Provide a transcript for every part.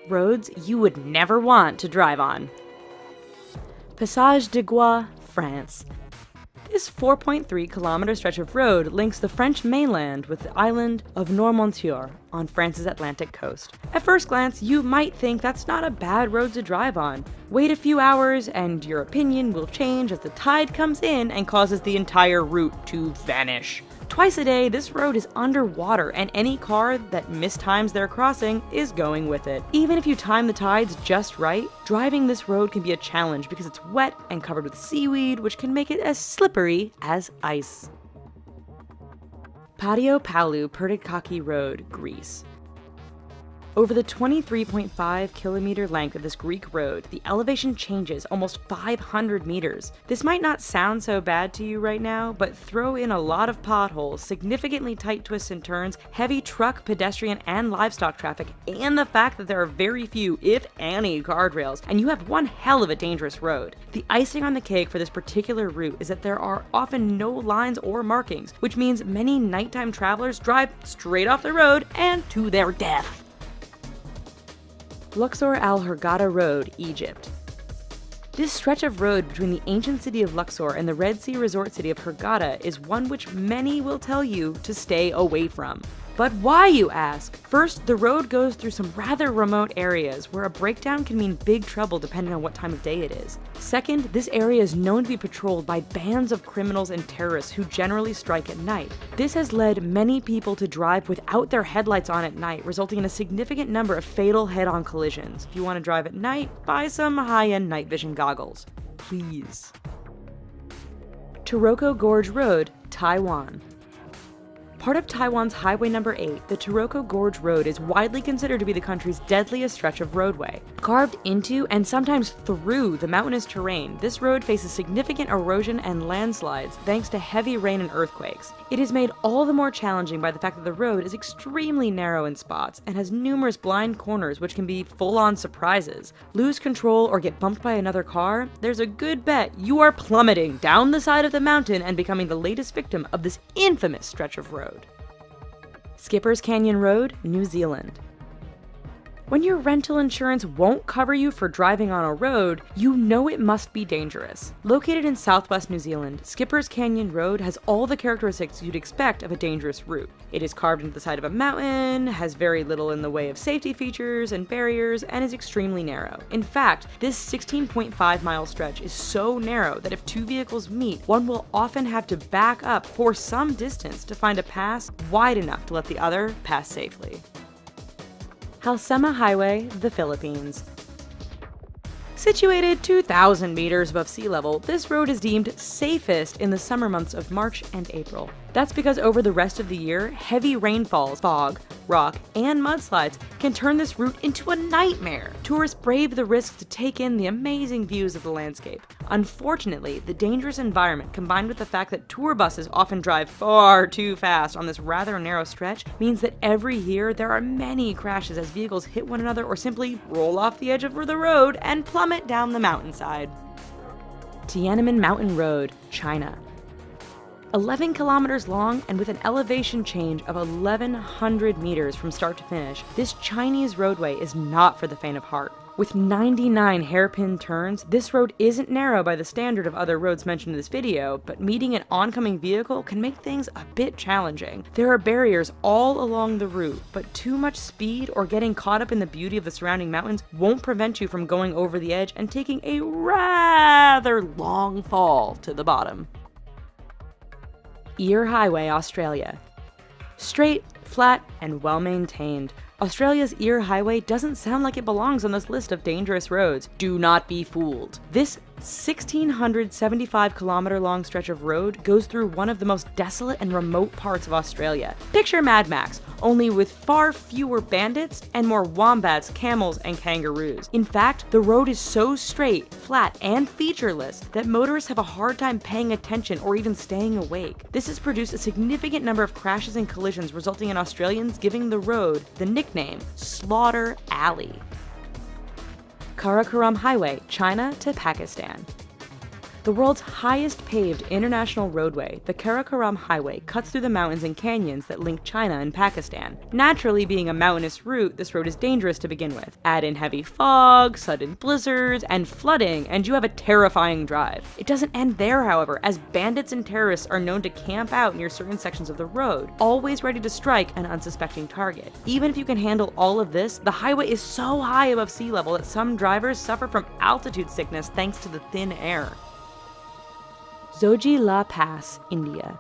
roads you would never want to drive on. Passage de Gois, France. This 4.3-kilometer stretch of road links the French mainland with the island of Noirmoutier on France's Atlantic coast. At first glance, you might think that's not a bad road to drive on. Wait a few hours and your opinion will change as the tide comes in and causes the entire route to vanish. Twice a day, this road is underwater, and any car that mistimes their crossing is going with it. Even if you time the tides just right, driving this road can be a challenge because it's wet and covered with seaweed, which can make it as slippery as ice. Patio Palu Pertikachi Road, Greece. Over the 23.5-kilometer length of this Greek road, the elevation changes almost 500 meters. This might not sound so bad to you right now, but throw in a lot of potholes, significantly tight twists and turns, heavy truck, pedestrian, and livestock traffic, and the fact that there are very few, if any, guardrails, and you have one hell of a dangerous road. The icing on the cake for this particular route is that there are often no lines or markings, which means many nighttime travelers drive straight off the road and to their death. Luxor Al Hurghada Road, Egypt. This stretch of road between the ancient city of Luxor and the Red Sea resort city of Hurghada is one which many will tell you to stay away from. But why, you ask? First, the road goes through some rather remote areas where a breakdown can mean big trouble depending on what time of day it is. Second, this area is known to be patrolled by bands of criminals and terrorists who generally strike at night. This has led many people to drive without their headlights on at night, resulting in a significant number of fatal head-on collisions. If you want to drive at night, buy some high-end night vision goggles. Please. Taroko Gorge Road, Taiwan. Part of Taiwan's Highway Number 8, the Taroko Gorge Road is widely considered to be the country's deadliest stretch of roadway. Carved into and sometimes through the mountainous terrain, this road faces significant erosion and landslides thanks to heavy rain and earthquakes. It is made all the more challenging by the fact that the road is extremely narrow in spots and has numerous blind corners which can be full-on surprises. Lose control or get bumped by another car? There's a good bet you are plummeting down the side of the mountain and becoming the latest victim of this infamous stretch of road. Skipper's Canyon Road, New Zealand. When your rental insurance won't cover you for driving on a road, you know it must be dangerous. Located in southwest New Zealand, Skipper's Canyon Road has all the characteristics you'd expect of a dangerous route. It is carved into the side of a mountain, has very little in the way of safety features and barriers, and is extremely narrow. In fact, this 16.5-mile stretch is so narrow that if two vehicles meet, one will often have to back up for some distance to find a pass wide enough to let the other pass safely. Halsema Highway, the Philippines. Situated 2,000 meters above sea level, this road is deemed safest in the summer months of March and April. That's because over the rest of the year, heavy rainfalls, fog, rock, and mudslides can turn this route into a nightmare. Tourists brave the risk to take in the amazing views of the landscape. Unfortunately, the dangerous environment combined with the fact that tour buses often drive far too fast on this rather narrow stretch means that every year there are many crashes as vehicles hit one another or simply roll off the edge of the road and plummet down the mountainside. Tiananmen Mountain Road, China. 11 kilometers long and with an elevation change of 1,100 meters from start to finish, this Chinese roadway is not for the faint of heart. With 99 hairpin turns, this road isn't narrow by the standard of other roads mentioned in this video, but meeting an oncoming vehicle can make things a bit challenging. There are barriers all along the route, but too much speed or getting caught up in the beauty of the surrounding mountains won't prevent you from going over the edge and taking a rather long fall to the bottom. Eyre Highway, Australia. Straight, flat, and well-maintained, Australia's Eyre Highway doesn't sound like it belongs on this list of dangerous roads. Do not be fooled. This 1,675-kilometer-long stretch of road goes through one of the most desolate and remote parts of Australia. Picture Mad Max, only with far fewer bandits and more wombats, camels, and kangaroos. In fact, the road is so straight, flat, and featureless that motorists have a hard time paying attention or even staying awake. This has produced a significant number of crashes and collisions, resulting in Australians giving the road the nickname Slaughter Alley. Karakoram Highway, China to Pakistan. The world's highest paved international roadway, the Karakoram Highway, cuts through the mountains and canyons that link China and Pakistan. Naturally, being a mountainous route, this road is dangerous to begin with. Add in heavy fog, sudden blizzards, and flooding, and you have a terrifying drive. It doesn't end there, however, as bandits and terrorists are known to camp out near certain sections of the road, always ready to strike an unsuspecting target. Even if you can handle all of this, the highway is so high above sea level that some drivers suffer from altitude sickness thanks to the thin air. Zojila Pass, India.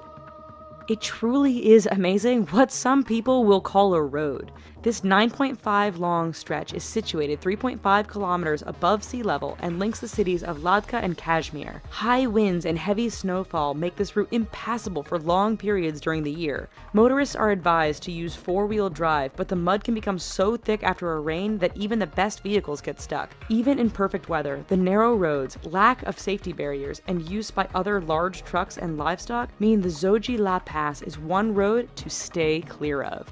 It truly is amazing what some people will call a road. This 9.5 long stretch is situated 3.5 kilometers above sea level and links the cities of Ladakh and Kashmir. High winds and heavy snowfall make this route impassable for long periods during the year. Motorists are advised to use four-wheel drive, but the mud can become so thick after a rain that even the best vehicles get stuck. Even in perfect weather, the narrow roads, lack of safety barriers, and use by other large trucks and livestock mean the Zojila Pass is one road to stay clear of.